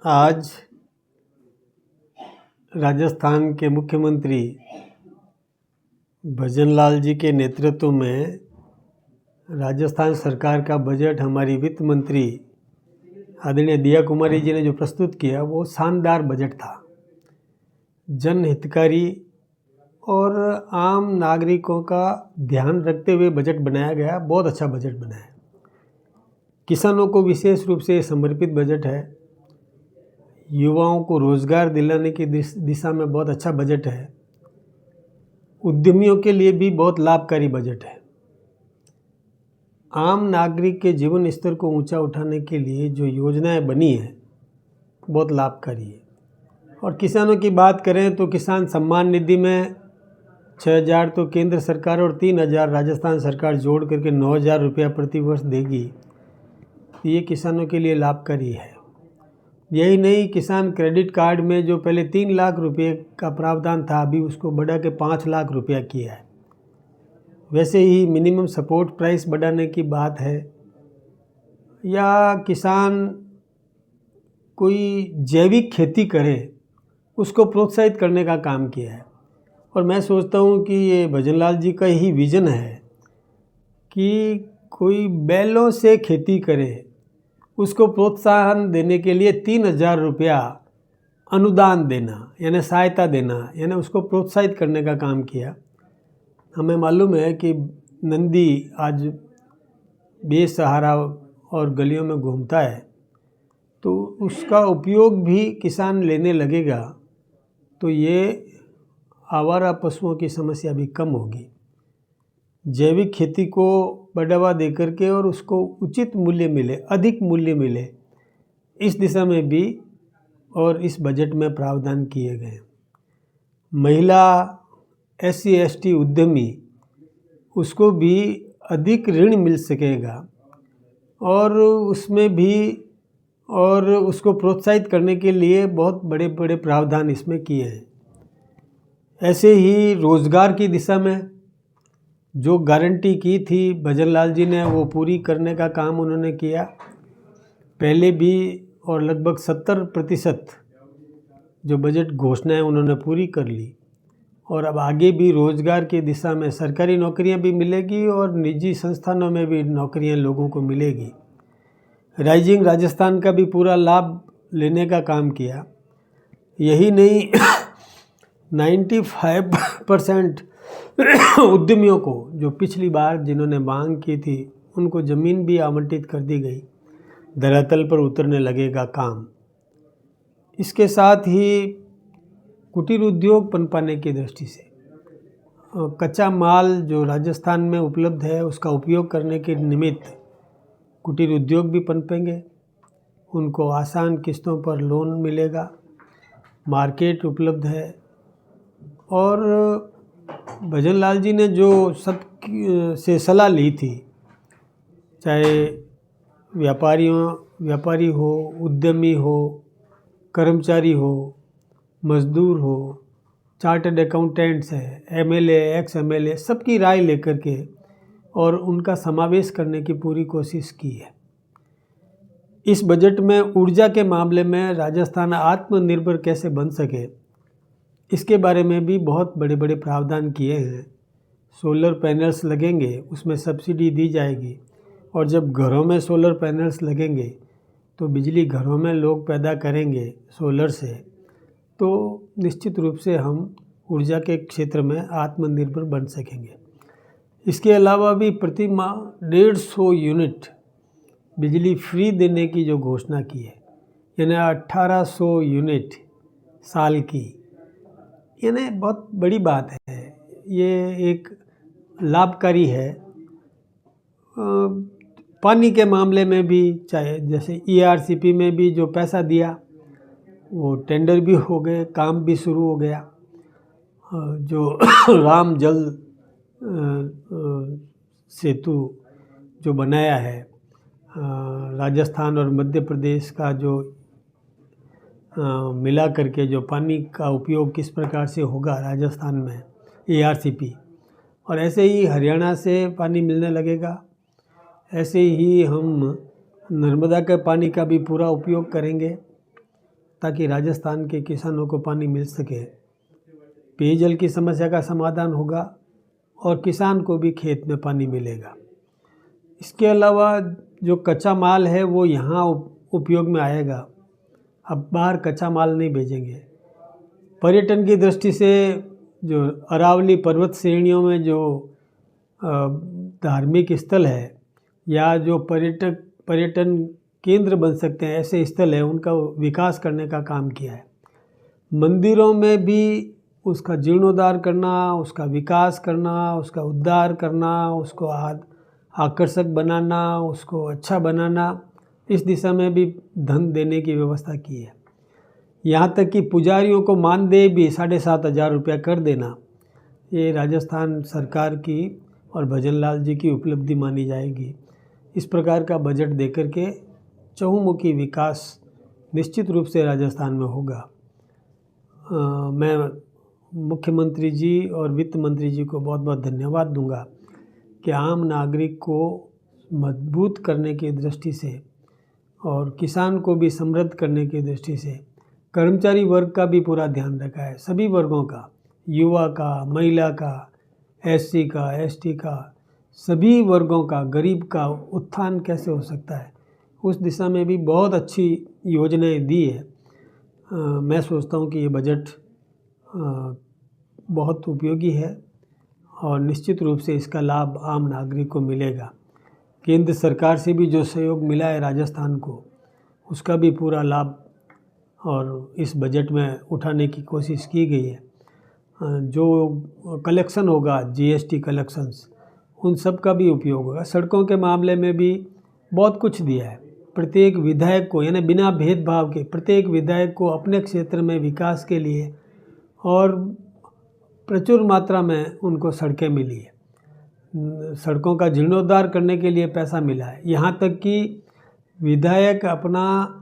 आज राजस्थान के मुख्यमंत्री भजनलाल जी के नेतृत्व में राजस्थान सरकार का बजट हमारी वित्त मंत्री आदरणीय दिया कुमारी जी ने जो प्रस्तुत किया वो शानदार बजट था। जन हितकारी और आम नागरिकों का ध्यान रखते हुए बजट बनाया गया। बहुत अच्छा बजट बनाया। किसानों को विशेष रूप से समर्पित बजट है। युवाओं को रोजगार दिलाने की दिशा में बहुत अच्छा बजट है। उद्यमियों के लिए भी बहुत लाभकारी बजट है। आम नागरिक के जीवन स्तर को ऊंचा उठाने के लिए जो योजनाएं बनी है बहुत लाभकारी है। और किसानों की बात करें तो किसान सम्मान निधि में 6,000 तो केंद्र सरकार और 3,000 राजस्थान सरकार जोड़ करके 9,000 रुपया प्रति वर्ष देगी। ये किसानों के लिए लाभकारी है। यही नहीं, किसान क्रेडिट कार्ड में जो पहले 3 लाख रुपए का प्रावधान था अभी उसको बढ़ा के 5 लाख रुपया किया है। वैसे ही मिनिमम सपोर्ट प्राइस बढ़ाने की बात है, या किसान कोई जैविक खेती करे उसको प्रोत्साहित करने का काम किया है। और मैं सोचता हूँ कि ये भजनलाल जी का ही विज़न है कि कोई बैलों से खेती करे, उसको प्रोत्साहन देने के लिए 3,000 रुपया अनुदान देना यानी सहायता देना, यानी उसको प्रोत्साहित करने का काम किया। हमें मालूम है कि नंदी आज बेसहारा और गलियों में घूमता है, तो उसका उपयोग भी किसान लेने लगेगा तो ये आवारा पशुओं की समस्या भी कम होगी। जैविक खेती को बढ़ावा दे करके और उसको उचित मूल्य मिले, अधिक मूल्य मिले, इस दिशा में भी और इस बजट में प्रावधान किए गए। महिला SC ST उद्यमी उसको भी अधिक ऋण मिल सकेगा और उसमें भी और उसको प्रोत्साहित करने के लिए बहुत बड़े बड़े प्रावधान इसमें किए हैं। ऐसे ही रोज़गार की दिशा में जो गारंटी की थी भजनलाल जी ने वो पूरी करने का काम उन्होंने किया पहले भी, और लगभग 70% जो बजट घोषणाएं उन्होंने पूरी कर ली। और अब आगे भी रोज़गार की दिशा में सरकारी नौकरियां भी मिलेगी और निजी संस्थानों में भी नौकरियां लोगों को मिलेगी। राइजिंग राजस्थान का भी पूरा लाभ लेने का काम किया। यही नहीं 95% उद्यमियों को जो पिछली बार जिन्होंने मांग की थी उनको ज़मीन भी आवंटित कर दी गई। धरातल पर उतरने लगेगा काम। इसके साथ ही कुटीर उद्योग पनपाने की दृष्टि से कच्चा माल जो राजस्थान में उपलब्ध है उसका उपयोग करने के निमित्त कुटीर उद्योग भी पनपेंगे। उनको आसान किस्तों पर लोन मिलेगा, मार्केट उपलब्ध है। और भजनलाल जी ने जो सब से सलाह ली थी, चाहे व्यापारी हो, उद्यमी हो, कर्मचारी हो, मजदूर हो, चार्टर्ड अकाउंटेंट्स है, MLA, ex-MLA, सबकी राय लेकर के और उनका समावेश करने की पूरी कोशिश की है। इस बजट में ऊर्जा के मामले में राजस्थान आत्मनिर्भर कैसे बन सके इसके बारे में भी बहुत बड़े बड़े प्रावधान किए हैं। सोलर पैनल्स लगेंगे, उसमें सब्सिडी दी जाएगी, और जब घरों में सोलर पैनल्स लगेंगे तो बिजली घरों में लोग पैदा करेंगे सोलर से, तो निश्चित रूप से हम ऊर्जा के क्षेत्र में आत्मनिर्भर बन सकेंगे। इसके अलावा भी प्रति माह 150 यूनिट बिजली फ्री देने की जो घोषणा की है, यानी 1800 यूनिट साल की, यानी बहुत बड़ी बात है। ये एक लाभकारी है। पानी के मामले में भी, चाहे जैसे ERCP में भी जो पैसा दिया वो टेंडर भी हो गए, काम भी शुरू हो गया। जो राम जल सेतु जो बनाया है राजस्थान और मध्य प्रदेश का, जो मिला करके जो पानी का उपयोग किस प्रकार से होगा राजस्थान में, ERCP, और ऐसे ही हरियाणा से पानी मिलने लगेगा। ऐसे ही हम नर्मदा के पानी का भी पूरा उपयोग करेंगे ताकि राजस्थान के किसानों को पानी मिल सके, पेयजल की समस्या का समाधान होगा और किसान को भी खेत में पानी मिलेगा। इसके अलावा जो कच्चा माल है वो यहाँ उपयोग में आएगा, अब बाहर कच्चा माल नहीं भेजेंगे। पर्यटन की दृष्टि से जो अरावली पर्वत श्रेणियों में जो धार्मिक स्थल है या जो पर्यटन केंद्र बन सकते हैं ऐसे स्थल है, उनका विकास करने का काम किया है। मंदिरों में भी उसका जीर्णोद्धार करना, उसका विकास करना, उसका उद्धार करना, उसको आकर्षक बनाना, उसको अच्छा बनाना, इस दिशा में भी धन देने की व्यवस्था की है। यहाँ तक कि पुजारियों को मानदेय भी 7,500 रुपया कर देना, ये राजस्थान सरकार की और भजन लाल जी की उपलब्धि मानी जाएगी। इस प्रकार का बजट देकर के चहुमुखी विकास निश्चित रूप से राजस्थान में होगा। मैं मुख्यमंत्री जी और वित्त मंत्री जी को बहुत बहुत धन्यवाद दूंगा कि आम नागरिक को मजबूत करने की दृष्टि से और किसान को भी समृद्ध करने की दृष्टि से कर्मचारी वर्ग का भी पूरा ध्यान रखा है। सभी वर्गों का, युवा का, महिला का, SC का, ST का, सभी वर्गों का, गरीब का उत्थान कैसे हो सकता है, उस दिशा में भी बहुत अच्छी योजनाएं दी है। मैं सोचता हूँ कि ये बजट बहुत उपयोगी है और निश्चित रूप से इसका लाभ आम नागरिक को मिलेगा। केंद्र सरकार से भी जो सहयोग मिला है राजस्थान को, उसका भी पूरा लाभ और इस बजट में उठाने की कोशिश की गई है। जो कलेक्शन होगा, GST कलेक्शंस, उन सब का भी उपयोग होगा। सड़कों के मामले में भी बहुत कुछ दिया है। प्रत्येक विधायक को, यानी बिना भेदभाव के प्रत्येक विधायक को अपने क्षेत्र में विकास के लिए और प्रचुर मात्रा में उनको सड़कें मिली है। सड़कों का जीर्णोद्धार करने के लिए पैसा मिला है। यहाँ तक कि विधायक अपना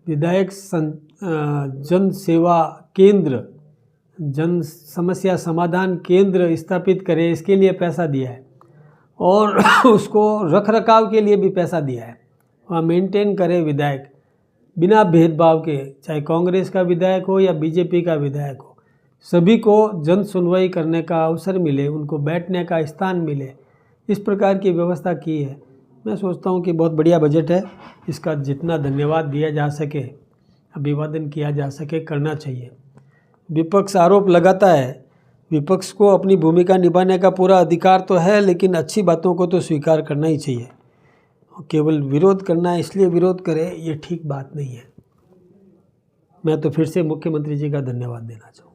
जन सेवा केंद्र, जन समस्या समाधान केंद्र स्थापित करे, इसके लिए पैसा दिया है और उसको रख रखाव के लिए भी पैसा दिया है। वहाँ मेंटेन करे विधायक बिना भेदभाव के, चाहे कांग्रेस का विधायक हो या BJP का विधायक हो, सभी को जन सुनवाई करने का अवसर मिले, उनको बैठने का स्थान मिले, इस प्रकार की व्यवस्था की है। मैं सोचता हूँ कि बहुत बढ़िया बजट है। इसका जितना धन्यवाद दिया जा सके, अभिवादन किया जा सके, करना चाहिए। विपक्ष आरोप लगाता है, विपक्ष को अपनी भूमिका निभाने का पूरा अधिकार तो है, लेकिन अच्छी बातों को तो स्वीकार करना ही चाहिए। केवल विरोध करना है इसलिए विरोध करे, ये ठीक बात नहीं है। मैं तो फिर से मुख्यमंत्री जी का धन्यवाद देना चाहूँगा।